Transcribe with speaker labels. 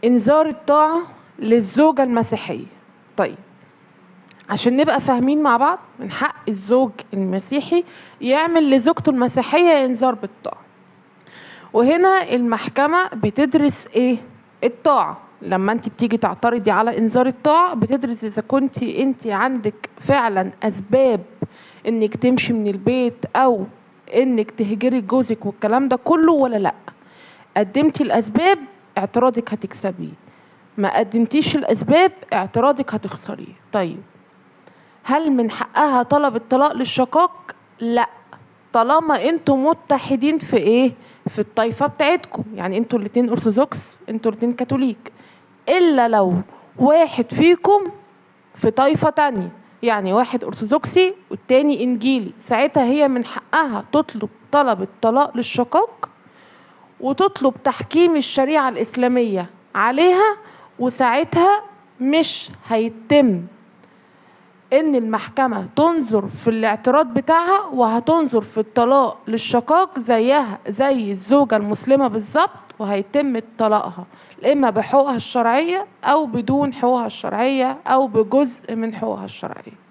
Speaker 1: انذار الطاعة للزوجة المسيحية. طيب عشان نبقى فاهمين مع بعض، من حق الزوج المسيحي يعمل لزوجته المسيحية انذار بالطاعة. وهنا المحكمة بتدرس ايه؟ الطاعة. لما انت بتيجي تعترضي على انذار الطاعة بتدرس اذا انت عندك فعلا اسباب انك تمشي من البيت او انك تهجري جوزك والكلام ده كله ولا لا. قدمتي الاسباب اعتراضك هتكسبيه، ما قدمتيش الاسباب اعتراضك هتخسريه. طيب هل من حقها طلب الطلاق للشقاق؟ لا، طالما انتوا متحدين في ايه؟ في الطائفة بتاعتكم، يعني انتوا الاتنين ارثوذكس، انتوا الاتنين كاثوليك، الا لو واحد فيكم في طائفة تانية، يعني واحد ارثوذكسي والتاني انجيلي، ساعتها هي من حقها تطلب طلب الطلاق للشقاق وتطلب تحكيم الشريعة الإسلامية عليها. وساعتها مش هيتم ان المحكمة تنظر في الاعتراض بتاعها، وهتنظر في الطلاق للشقاق زيها زي الزوجة المسلمة بالظبط، وهيتم طلاقها اما بحقوقها الشرعية او بدون حقوقها الشرعية او بجزء من حقوقها الشرعية.